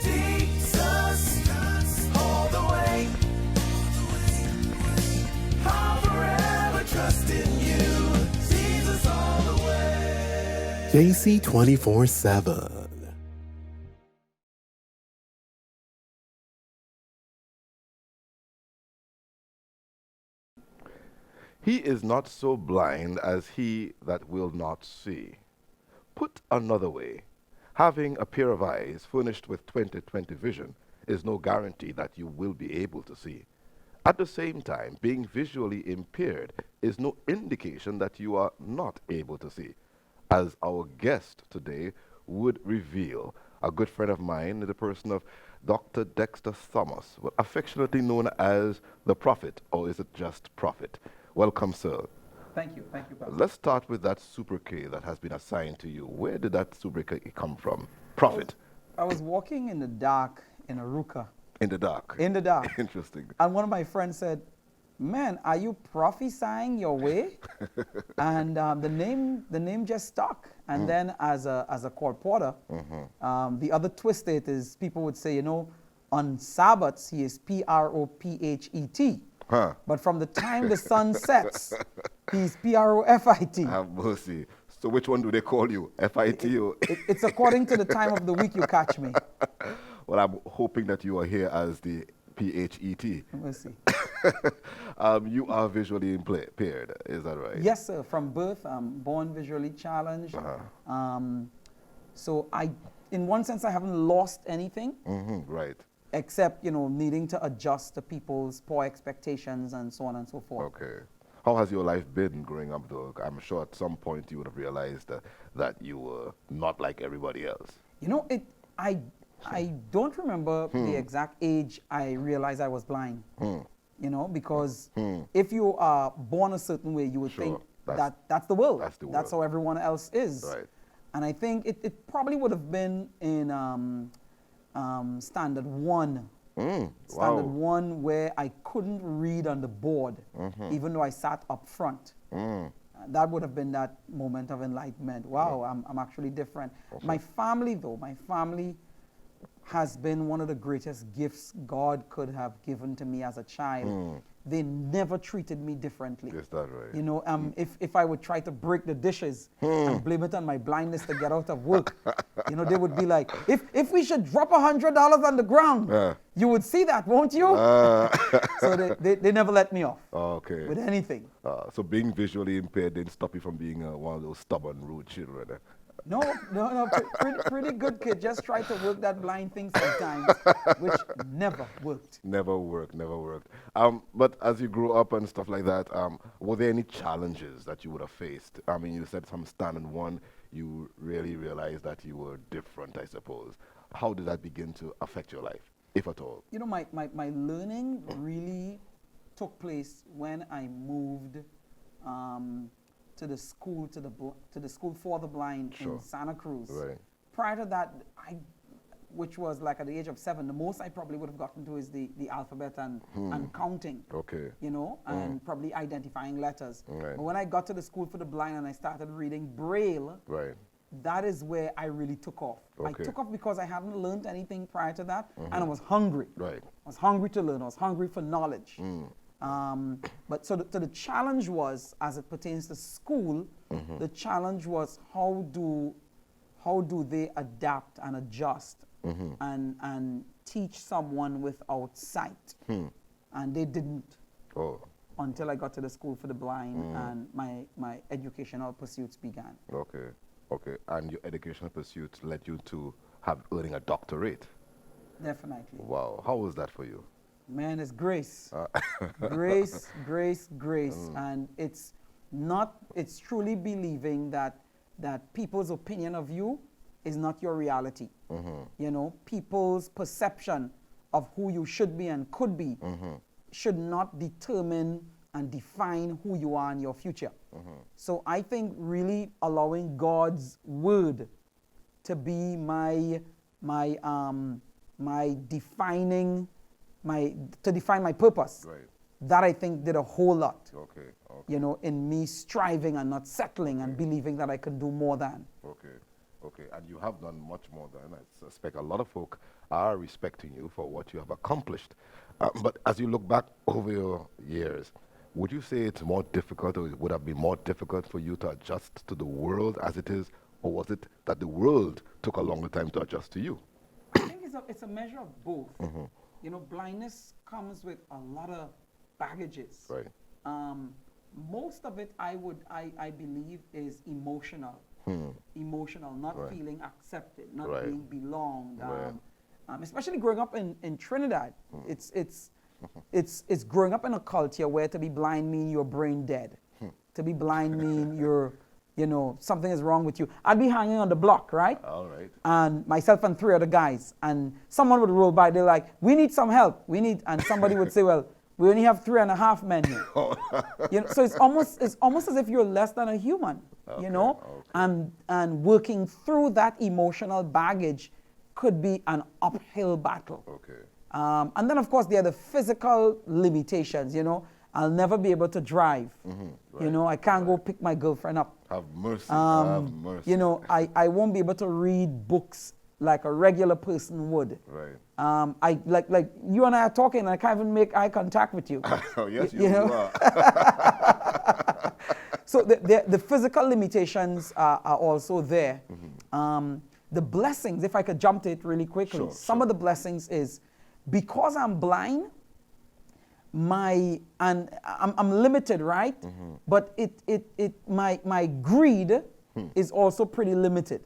Jesus, all the way. I'll forever trust in you. Jesus, all the way. JC24 7. He is not so blind as he that will not see. Put another way, having a pair of eyes furnished with 20/20 vision is no guarantee that you will be able to see. At the same time, being visually impaired is no indication that you are not able to see. As our guest today would reveal, a good friend of mine, the person of Dr. Dexter Thomas, affectionately known as the Prophet, or is it just Prophet? Welcome, sir. Thank you, Pastor. Let's start with that sobriquet that has been assigned to you. Where did that sobriquet come from? Prophet. I was walking in the dark in Aruka. In the dark. In the dark. Interesting. And one of my friends said, "Man, are you prophesying your way?" And the name just stuck. And then as a colporteur, the other twist it is people would say, on Sabbaths he is Prophet. Huh. But from the time the sun sets, he's Profit. Have mercy. So which one do they call you? FIT or? It's according to the time of the week you catch me. Well, I'm hoping that you are here as the PHET. We'll see. You are visually impaired, is that right? Yes, sir. From birth, I'm born visually challenged. So in one sense, I haven't lost anything. Right. Except, needing to adjust to people's poor expectations and so on and so forth. Okay. How has your life been growing up, though? I'm sure at some point you would have realized that you were not like everybody else. I don't remember the exact age I realized I was blind. Because if you are born a certain way, you would think that's the world. That's how everyone else is. Right. And I think it probably would have been in standard 1. Standard 1 where I couldn't read on the board, even though I sat up front. That would have been that moment of enlightenment. Wow, I'm actually different. Okay. My family has been one of the greatest gifts God could have given to me as a child. They never treated me differently. Is that right? If I would try to break the dishes and blame it on my blindness to get out of work, they would be like, if we should drop $100 on the ground, you would see that, won't you? So they never let me off with anything. So being visually impaired didn't stop you from being one of those stubborn, rude children. No, pretty good kid. Just try to work that blind thing sometimes, which never worked. Never worked. But as you grew up and stuff like that, were there any challenges that you would have faced? I mean, you said from standard 1, you really realized that you were different, I suppose. How did that begin to affect your life, if at all? My learning really took place when I moved to the school for the blind in Santa Cruz. Right. Prior to that, which was like at the age of 7, the most I probably would have gotten to is the alphabet and counting. Okay. And probably identifying letters. Right. But when I got to the school for the blind and I started reading Braille, right, that is where I really took off. Okay. I took off because I hadn't learned anything prior to that, and I was hungry. Right. I was hungry to learn. I was hungry for knowledge. But so the challenge was, as it pertains to school, the challenge was how do they adapt and adjust and teach someone without sight, and they didn't until I got to the school for the blind and my educational pursuits began. Okay, and your educational pursuits led you to earning a doctorate. Definitely. Wow, how was that for you? Man, it's grace. Grace. And it's truly believing that people's opinion of you is not your reality. People's perception of who you should be and could be should not determine and define who you are in your future. So I think really allowing God's word to be my defining to define my purpose. Right. That I think did a whole lot. Okay. In me striving and not settling and believing that I could do more than. Okay. Okay, and you have done much more than I suspect. A lot of folk are respecting you for what you have accomplished. But as you look back over your years, would you say it's more difficult, or it would have been more difficult for you to adjust to the world as it is, or was it that the world took a longer time to adjust to you? I think it's a measure of both. You know, blindness comes with a lot of baggages. Right. Most of it, I believe, is emotional. Emotional, not Right. feeling accepted, not Right. being belonged. Right. Especially growing up in Trinidad, it's growing up in a culture where to be blind mean you're brain dead. To be blind mean you're, you know, something is wrong with you. I'd be hanging on the block, right? All right. And myself and 3 other guys, and someone would roll by, they're like, we need some help, and somebody would say, well, we only have 3.5 men here. You know, so it's almost as if you're less than a human, you know? Okay. And working through that emotional baggage could be an uphill battle. Okay. And then, of course, there are the physical limitations, you know. I'll never be able to drive. You know, I can't go pick my girlfriend up. Have mercy. Have mercy. You know, I won't be able to read books like a regular person would. Right. I like you and I are talking, and I can't even make eye contact with you. Oh, yes, you know? you are. So the physical limitations are also there. The blessings, if I could jump to it really quickly, some of the blessings is because I'm blind, I'm limited, right? But my greed is also pretty limited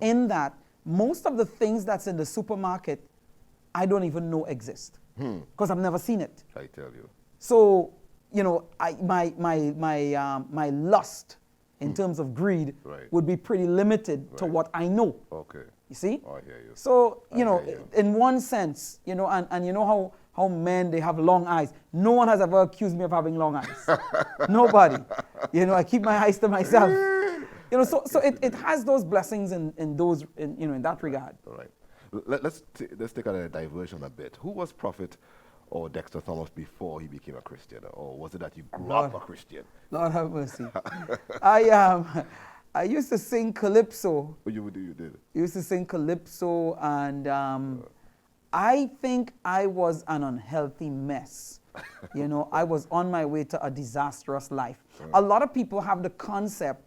in that most of the things that's in the supermarket, I don't even know exist because I've never seen it. I tell you. So, you know, my lust in terms of greed would be pretty limited to what I know. Okay. You see? Oh, I hear you. So, you know, in one sense, you know, and you know how men, they have long eyes. No one has ever accused me of having long eyes. Nobody. You know, I keep my eyes to myself. You know, so it has those blessings in that regard. All right. Let's take a diversion a bit. Who was Prophet or Dexter Thomas before he became a Christian? Or was it that you grew up a Christian? Lord have mercy. I used to sing calypso. Oh, you did? I used to sing calypso, and I think I was an unhealthy mess. You know, I was on my way to a disastrous life. A lot of people have the concept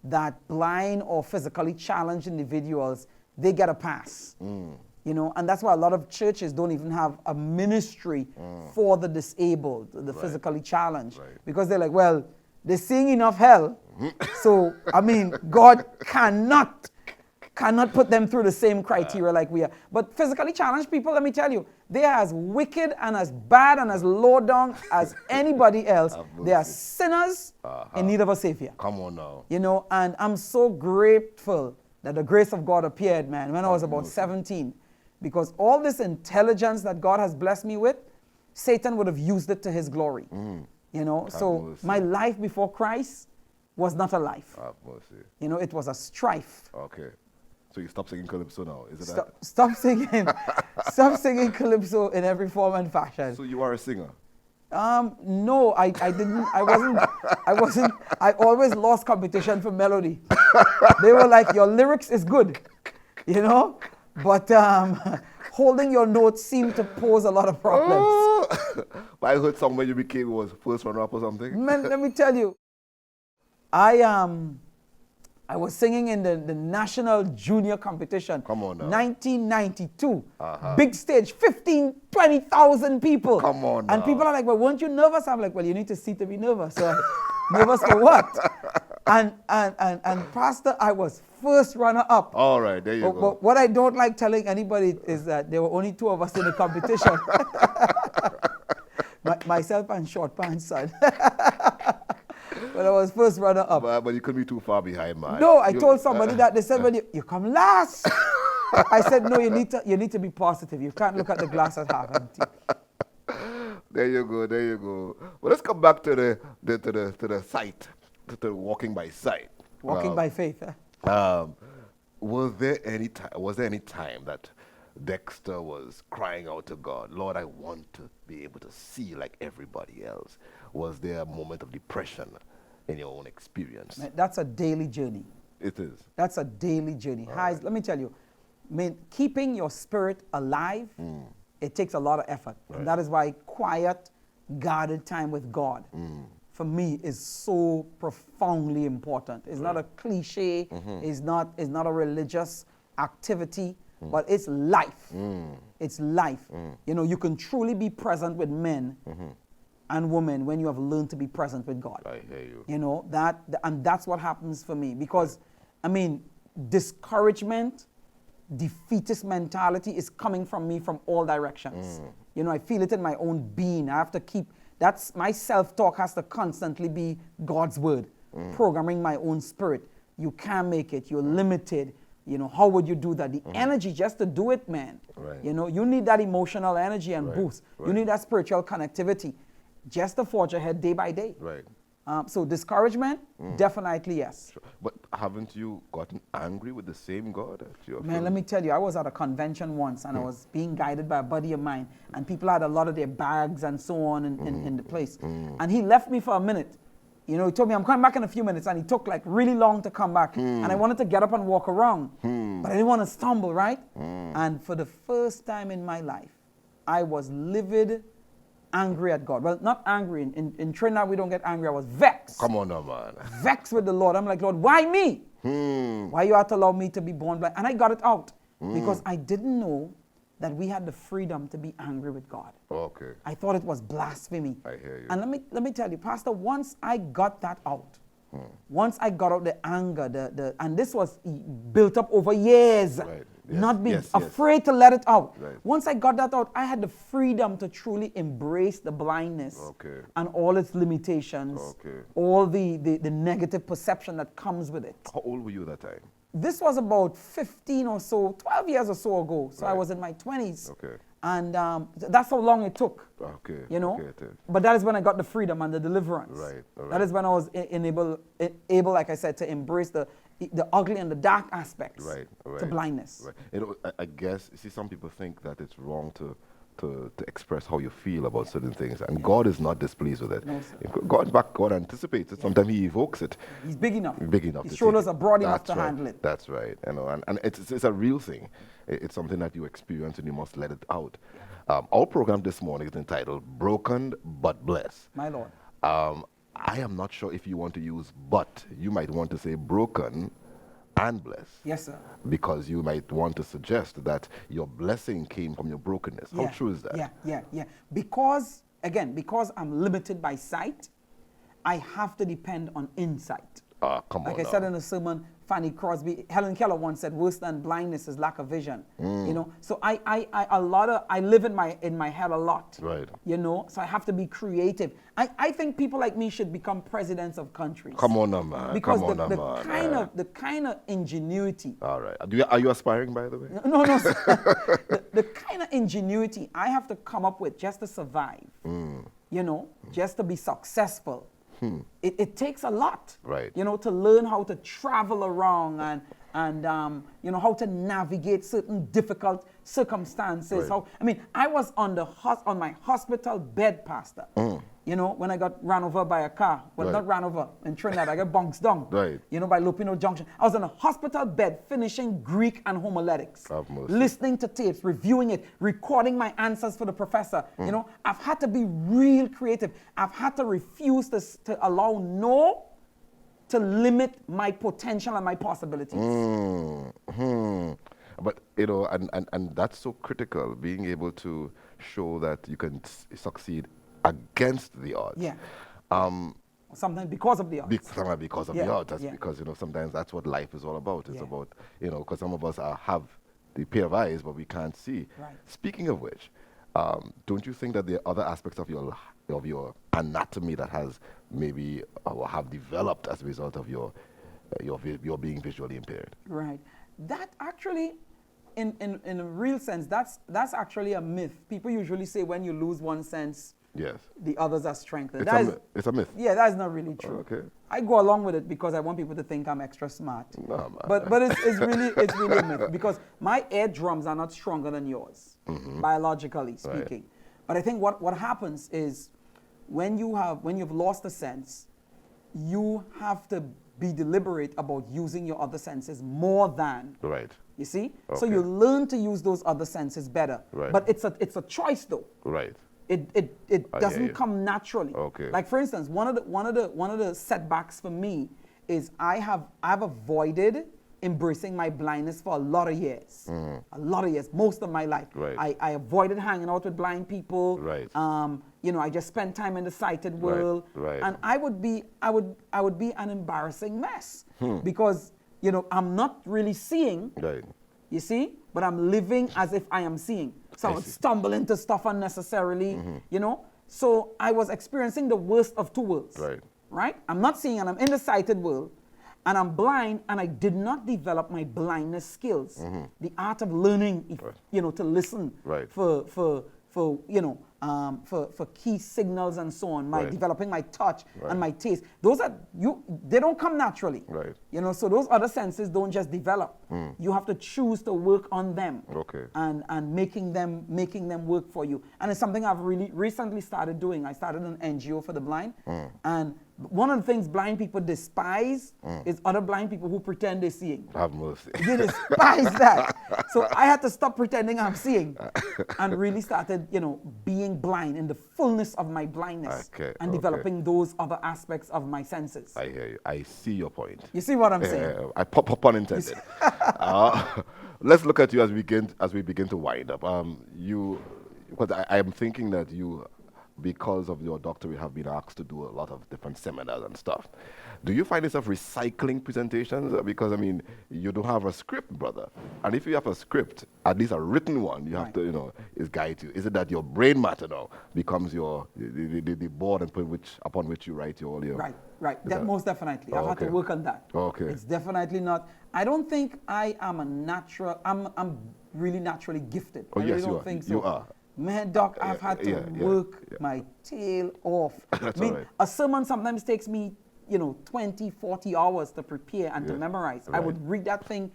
that blind or physically challenged individuals, they get a pass. You know, and that's why a lot of churches don't even have a ministry for the disabled, the physically challenged. Because they're like, well, they're seeing enough hell. So, I mean, God cannot put them through the same criteria like we are. But physically challenged people, let me tell you, they are as wicked and as bad and as low down as anybody else. They are sinners in need of a savior. Come on now. You know, and I'm so grateful that the grace of God appeared, man, when I was about 17. Because all this intelligence that God has blessed me with, Satan would have used it to his glory. You know, so my life before Christ was not a life. You know, it was a strife. Okay. So you stop singing calypso now, is it that? Stop singing. Stop singing calypso in every form and fashion. So you are a singer? No, I didn't. I wasn't. I always lost competition for melody. They were like, your lyrics is good, you know, but holding your notes seemed to pose a lot of problems. But I heard somewhere you became was first runner-up or something. Man, let me tell you, I was singing in the national junior competition. Come on now. 1992. Big stage, 20,000 people. Come on now. And people are like, well, weren't you nervous? I'm like, well, you need to see to be nervous. So, nervous for what? And Pastor, I was first runner up. All right, there you go. But what I don't like telling anybody is that there were only 2 of us in the competition. Myself and Short Pants son. But I was first runner up. But you couldn't be too far behind, man. No, I told somebody that. They said, well, you come last. I said, no, you need to be positive. You can't look at the glass as half empty. There you go. Well, let's come back to the sight, to the walking by sight. Walking by faith. Huh? Was there any time that Dexter was crying out to God, Lord, I want to be able to see like everybody else? Was there a moment of depression in your own experience? That's a daily journey. It is. That's a daily journey. Highs, let me tell you, keeping your spirit alive, it takes a lot of effort. Right. And that is why quiet, guarded time with God, for me, is so profoundly important. It's not a cliche. It's not a religious activity, but it's life. It's life. You know, you can truly be present with men and women when you have learned to be present with God. I hear you. You know, and that's what happens for me. Because, I mean, discouragement, defeatist mentality is coming from me from all directions. You know, I feel it in my own being. I have to keep, that's my self-talk has to constantly be God's word, programming my own spirit. You can't make it. You're limited. You know, how would you do that? The energy just to do it, man. Right. You know, you need that emotional energy and boost. Right. You need that spiritual connectivity just to forge ahead day by day. Right. So discouragement, definitely yes. Sure. But haven't you gotten angry with the same God? Man, let me tell you, I was at a convention once and I was being guided by a buddy of mine, and people had a lot of their bags and so on in the place. And he left me for a minute. You know, he told me, I'm coming back in a few minutes, and he took like really long to come back. And I wanted to get up and walk around, but I didn't want to stumble, right? And for the first time in my life, I was livid, angry at God. Well, not angry. In Trinidad, we don't get angry. I was vexed. Come on now, man. Vexed with the Lord. I'm like, Lord, why me? Why you have to allow me to be born blind? And I got it out because I didn't know that we had the freedom to be angry with God. Okay. I thought it was blasphemy. I hear you. And let me tell you, Pastor, once I got that out, once I got out the anger, and this was built up over years, Right. Yes. not being Yes. afraid to let it out. Right. Once I got that out, I had the freedom to truly embrace the blindness Okay. and all its limitations, Okay. all the negative perception that comes with it. How old were you that time? This was about 15 or so, 12 years or so ago. So I Right. was in my 20s. Okay. And that's how long it took. Okay. You know? Okay, it is. But that is when I got the freedom and the deliverance. Right, all That right. is when I was able, like I said, to embrace the ugly and the dark aspects Right. Right. to blindness. Right. You know, I guess, see, some people think that it's wrong to express how you feel about certain things, and God is not displeased with it. No, sir. God anticipates it. Sometimes He evokes it. He's big enough. Big enough. His to shoulders take are it. broad enough That's to right. handle it. That's right. You know, and it's a real thing. It's something that you experience and you must let it out. Our program this morning is entitled "Broken but Blessed." My Lord. I am not sure if you want to use "but." You might want to say "broken and blessed." Yes, sir. Because you might want to suggest that your blessing came from your brokenness. How Yeah, true is that? Yeah. Because I'm limited by sight, I have to depend on insight. Come on. Like I said in a sermon, Helen Keller once said, worse than blindness is lack of vision. You know, so I live in my head a lot. Right. You know, so I have to be creative. I think people like me should become presidents of countries. Come on, now, man. Because Come on, now, man. the kind of ingenuity. All right. Are you aspiring, by the way? No. the kind of ingenuity I have to come up with just to survive, you know, just to be successful. It takes a lot, Right. you know, to learn how to travel around and you know, how to navigate certain difficult circumstances. Right. I was on my hospital bed, Pastor. You know, when I got ran over by a car. Well, Right. not ran over in Trinidad. I got bounced down. Right. You know, by Lupino Junction. I was on a hospital bed finishing Greek and homiletics. Have mercy. Listening to tapes, reviewing it, recording my answers for the professor. You know, I've had to be real creative. I've had to refuse to allow to limit my potential and my possibilities. But, you know, and that's so critical, being able to show that you can succeed against the odds. Yeah. Sometimes because of the odds. Sometimes because of Yeah, the odds. That's yeah. because, you know, sometimes that's what life is all about. It's Yeah. about, you know, because some of us have the pair of eyes, but we can't see. Right. Speaking of which, don't you think that there are other aspects of your anatomy that has maybe or have developed as a result of your being visually impaired? Right. That actually, in a real sense, that's actually a myth. People usually say when you lose one sense, Yes. the others are strengthened. It's a myth. Yeah, that's not really true. Okay. I go along with it because I want people to think I'm extra smart. No, man. But it's really a myth because my eardrums are not stronger than yours, biologically speaking. But I think what happens is when you've lost a sense, you have to be deliberate about using your other senses more than. Right. You see? Okay. So you learn to use those other senses better. Right. But it's a choice though. Right. It I hear doesn't you. come naturally. Okay. Like for instance, one of the setbacks for me is I've avoided embracing my blindness for a lot of years. A lot of years, most of my life. Right. I avoided hanging out with blind people. Right. You know, I just spent time in the sighted world. Right. And I would be an embarrassing mess because, you know, I'm not really seeing. Right. You see? But I'm living as if I am seeing. So I would stumble into stuff unnecessarily, you know? So I was experiencing the worst of two worlds. Right. Right? I'm not seeing and I'm in the sighted world. And I'm blind and I did not develop my blindness skills. The art of learning, you know, to listen for you know, for key signals and so on, developing my touch and my taste. Those are, they don't come naturally. Right. You know, so those other senses don't just develop. You have to choose to work on them. Okay. And making them work for you. And it's something I've really recently started doing. I started an NGO for the blind. And one of the things blind people despise is other blind people who pretend they're seeing. Have mercy. They despise that. So I had to stop pretending I'm seeing and really started, you know, being blind in the fullness of my blindness and developing those other aspects of my senses. I hear you. I see your point. You see what I'm saying? I pop unintended. Let's look at you as we begin to wind up. Because I am thinking that you, because of your doctorate, have been asked to do a lot of different seminars and stuff. Do you find yourself recycling presentations? Because, I mean, you don't have a script, brother. And if you have a script, at least a written one, you have to, you know, is guide you. Is it that your brain matter now becomes the board upon which you write your... Right. Most definitely. I've had to work on that. Okay. It's definitely not... I don't think I am a natural... I'm really naturally gifted. Oh, I yes, really you don't are. think so. You are. Man, Doc, I've had to work my tail off. That's I mean, all right. a sermon sometimes takes me, you know, 20, 40 hours to prepare and to memorize. I would read that thing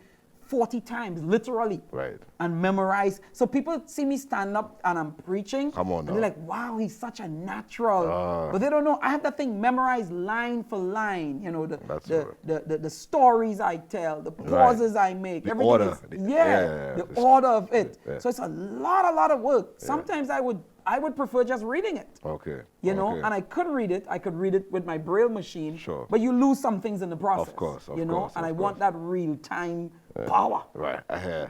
40 times, literally. Right. And memorize. So people see me stand up and I'm preaching. Come on and now. they're like, wow, he's such a natural. But they don't know. I have that thing memorized line for line. You know, the stories I tell, the pauses I make. The everything order. is, the order of it. So it's a lot of work. Sometimes I would prefer just reading it. Okay. You know, and I could read it with my Braille machine. Sure. But you lose some things in the process. Of course. You know, and I want that real time power. Right.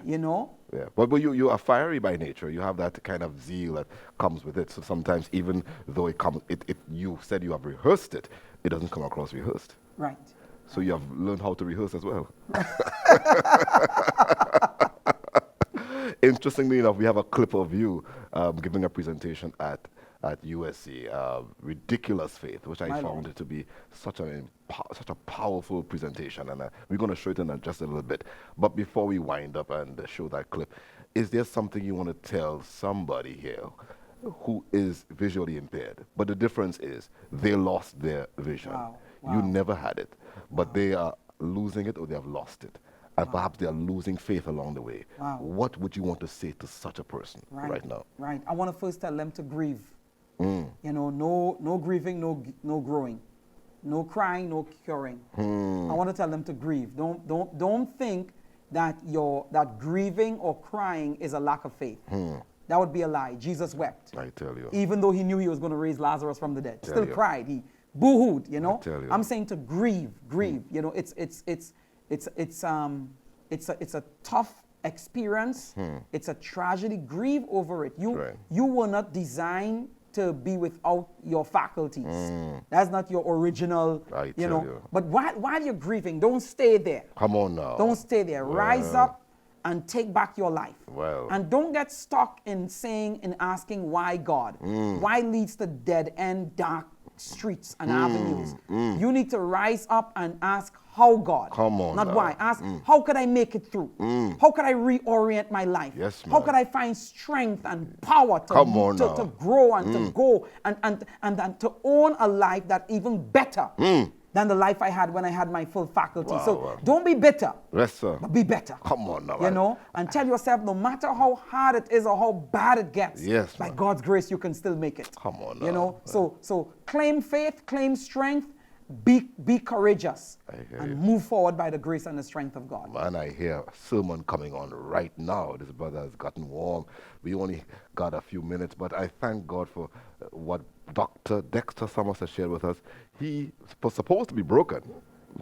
You know? Yeah. But you are fiery by nature. You have that kind of zeal that comes with it. So sometimes even though you said you have rehearsed it, it doesn't come across rehearsed. Right. So you have learned how to rehearse as well. Interestingly enough, we have a clip of you giving a presentation at USC, Ridiculous Faith, which I found it to be such a powerful presentation, and we're going to show it in just a little bit. But before we wind up and show that clip, is there something you want to tell somebody here who is visually impaired? But the difference is they lost their vision. Wow. You never had it, but they are losing it or they have lost it. And perhaps they are losing faith along the way. Wow. What would you want to say to such a person right now? Right. I want to first tell them to grieve. You know, no grieving, no growing. No crying, no curing. I want to tell them to grieve. Don't think that that grieving or crying is a lack of faith. That would be a lie. Jesus wept. I tell you. Even though he knew he was going to raise Lazarus from the dead. Still cried. He boo-hooed, you know? I tell you. I'm saying to grieve. You know, it's a tough experience. It's a tragedy. Grieve over it. You were not designed to be without your faculties. That's not your original, you know. But while you're grieving, don't stay there. Come on now. Don't stay there. Rise up and take back your life. And don't get stuck in saying and asking why God. Why leads to dead end, dark streets and avenues. You need to rise up and ask how God. Come on. Not now. why. Ask how could I make it through? How could I reorient my life? Yes, how could I find strength and power to, to grow and to go and to own a life that even better than the life I had when I had my full faculty. Don't be bitter. Yes, sir. But be better. Come on now. You know, and tell yourself no matter how hard it is or how bad it gets, by God's grace you can still make it. Come on now. You know, so claim faith, claim strength, be courageous and you. move forward by the grace and the strength of God. Man, I hear a sermon coming on right now. This brother has gotten warm. We only got a few minutes, but I thank God for what Dr. Dexter Summers has shared with us. He was supposed to be broken,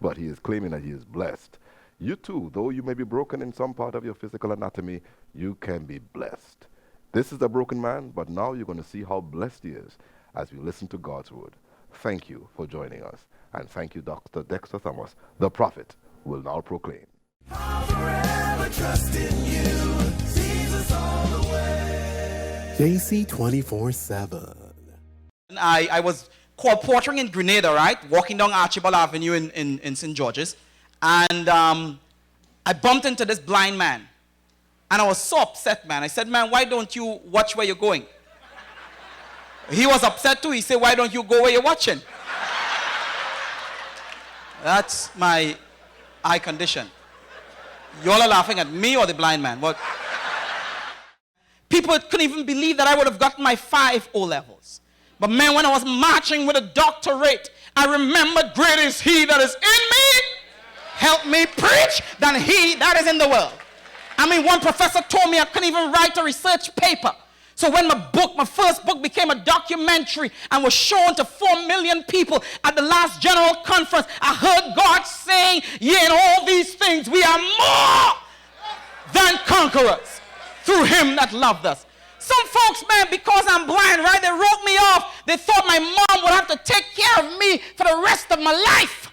but he is claiming that he is blessed. You too, though you may be broken in some part of your physical anatomy, you can be blessed. This is the broken man, but now you're going to see how blessed he is as we listen to God's word. Thank you for joining us. And thank you, Dr. Dexter Summers. The prophet will now proclaim. I'll forever trust in you, Jesus all the way. JC24 I was colporteuring in Grenada, right? Walking down Archibald Avenue in St. George's. And I bumped into this blind man. And I was so upset, man. I said, man, why don't you watch where you're going? He was upset too. He said, why don't you go where you're watching? That's my eye condition. You all are laughing at me or the blind man? What? People couldn't even believe that I would have gotten my 5 O-levels. But man, when I was marching with a doctorate, I remembered, great is he that is in me. Help me preach than he that is in the world. I mean, one professor told me I couldn't even write a research paper. So when my first book became a documentary and was shown to 4 million people at the last general conference, I heard God saying, yeah, in all these things, we are more than conquerors through him that loved us. Some folks, man, because I'm blind, right, they wrote me off. They thought my mom would have to take care of me for the rest of my life.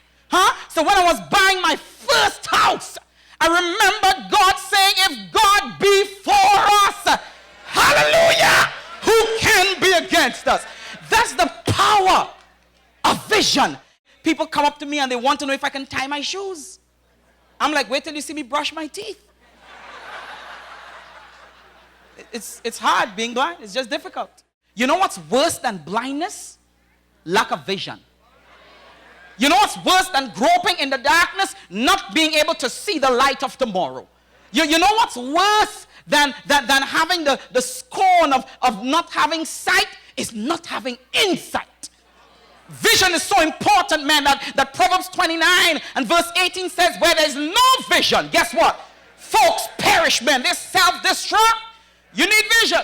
So when I was buying my first house, I remember God saying, if God be for us, hallelujah, who can be against us? That's the power of vision. People come up to me and they want to know if I can tie my shoes. I'm like, wait till you see me brush my teeth. It's hard being blind. It's just difficult. You know what's worse than blindness? Lack of vision. You know what's worse than groping in the darkness? Not being able to see the light of tomorrow. You know what's worse than having the scorn of not having sight? Is not having insight. Vision is so important, man, that Proverbs 29 and verse 18 says, where there's no vision, guess what? Folks perish, man. They self-destruct. You need vision.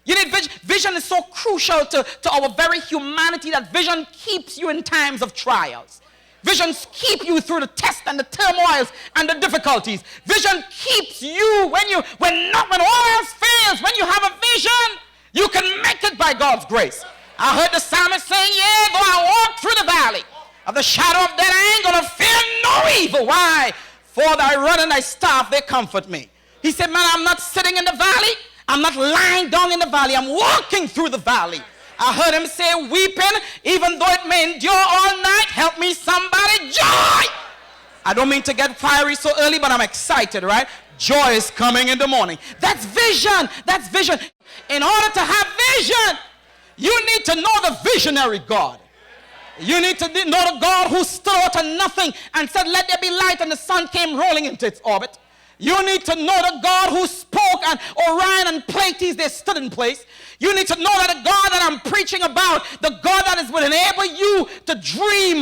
You need vision. Vision is so crucial to our very humanity that vision keeps you in times of trials. Visions keep you through the tests and the turmoils and the difficulties. Vision keeps you when all else fails, when you have a vision, you can make it by God's grace. I heard the psalmist saying, yeah, though I walk through the valley of the shadow of death, I ain't going to fear no evil. Why? For thy rod and thy staff, they comfort me. He said, man, I'm not sitting in the valley. I'm not lying down in the valley. I'm walking through the valley. I heard him say, weeping, even though it may endure all night, help me somebody, joy. I don't mean to get fiery so early, but I'm excited, right? Joy is coming in the morning. That's vision. That's vision. In order to have vision, you need to know the visionary God. You need to know the God who stood out of nothing and said, let there be light, and the sun came rolling into its orbit. You need to know the God who spoke, and Orion and Pleiades, they stood in place. You need to know that the God that I'm preaching about, the God that will enable you to dream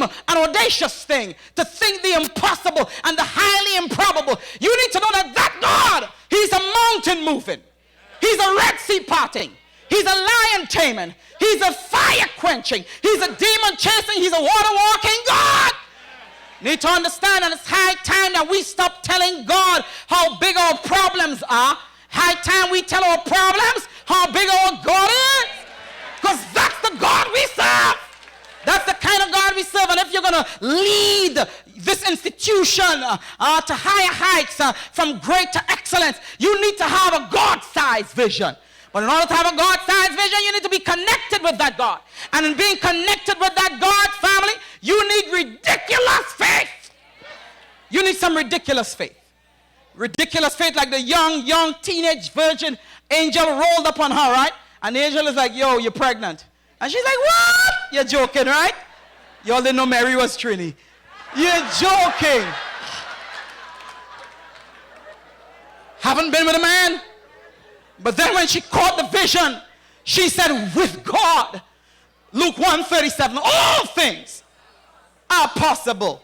an audacious thing, to think the impossible and the highly improbable. You need to know that God, he's a mountain moving. He's a Red Sea parting. He's a lion taming. He's a fire quenching. He's a demon chasing. He's a water walking God. Need to understand that it's high time that we stop telling God how big our problems are. High time we tell our problems how big our God is. Because that's the God we serve. That's the kind of God we serve. And if you're going to lead this institution to higher heights, from great to excellence, you need to have a God-sized vision. But in order to have a God-sized vision, you need to be connected with that God. And in being connected with that God, family, you need ridiculous faith. You need some ridiculous faith. Ridiculous faith, like the young teenage virgin angel rolled up on her, right? And the angel is like, yo, you're pregnant. And she's like, what? You're joking, right? Y'all didn't know Mary was Trini. You're joking. Haven't been with a man? But then when she caught the vision, she said, with God, Luke 1:37, all things are possible.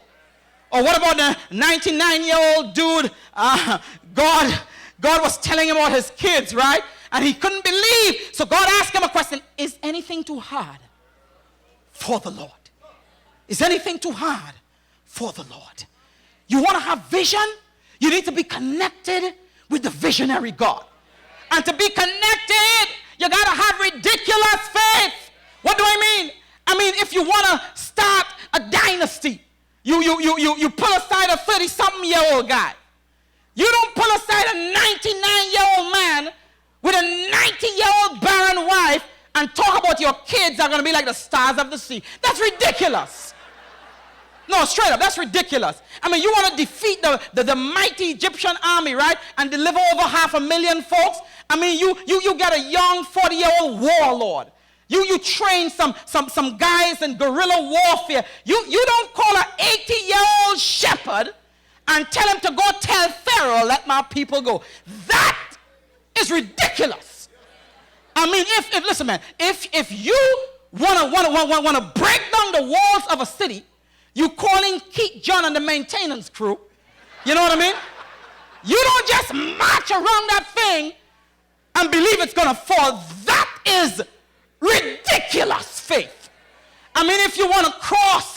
Or what about the 99-year-old dude? God was telling him about his kids, right? And he couldn't believe. So God asked him a question. Is anything too hard for the Lord? Is anything too hard for the Lord? You want to have vision? You need to be connected with the visionary God. And to be connected, you got to have ridiculous faith. What do I mean? I mean, if you want to start a dynasty, you pull aside a 30-something-year-old guy. You don't pull aside a 99-year-old man with a 90-year-old barren wife and talk about your kids are going to be like the stars of the sea. That's ridiculous. No, straight up, that's ridiculous. I mean, you want to defeat the mighty Egyptian army, right? And deliver over 500,000 folks? I mean, you get a young 40-year-old warlord. You train some guys in guerrilla warfare. You don't call an 80-year-old shepherd and tell him to go tell Pharaoh, let my people go. That is ridiculous. I mean, listen, man, if you want to break down the walls of a city, you calling Keith John and the maintenance crew. You know what I mean? You don't just march around that thing and believe it's going to fall. That is ridiculous faith. I mean, if you want to cross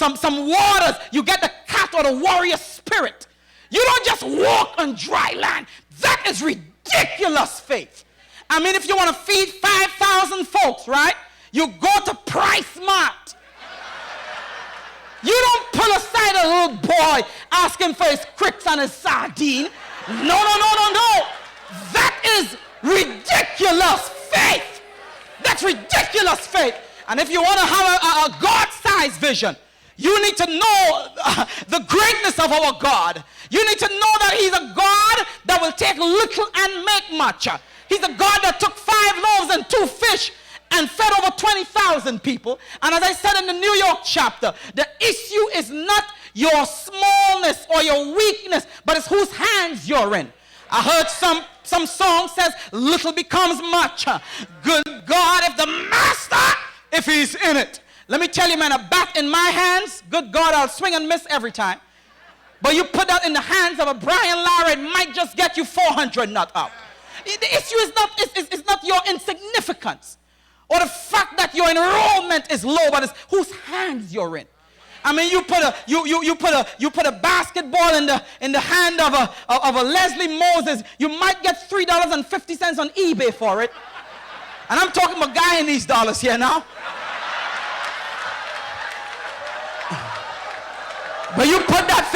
some waters, you get the cat or the warrior spirit. You don't just walk on dry land. That is ridiculous faith. I mean, if you want to feed 5,000 folks, right? You go to Price Mart. You don't pull aside a little boy asking for his cricks and his sardine. No. That is ridiculous faith. That's ridiculous faith. And if you want to have a God-sized vision, you need to know the greatness of our God. You need to know that he's a God that will take little and make much. He's a God that took 5 loaves and 2 fish and fed over 20,000 people. And as I said in the New York chapter, the issue is not your smallness or your weakness, but it's whose hands you're in. I heard some song says, little becomes much. Good God, if the master, if he's in it. Let me tell you, man, a bat in my hands, good God, I'll swing and miss every time. But you put that in the hands of a Brian Lara, it might just get you 400 not up. The issue is not your insignificance or the fact that your enrollment is low, but it's whose hands you're in. I mean, you put a basketball in the hand of a Leslie Moses, you might get $3.50 on eBay for it. And I'm talking about guy in these dollars here now. But you put that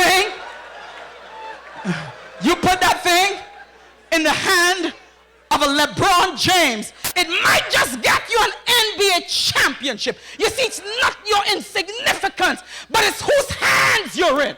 thing in the hand of a LeBron James, it might just get you an NBA championship. You see, it's not your insignificance, but it's whose hands you're in.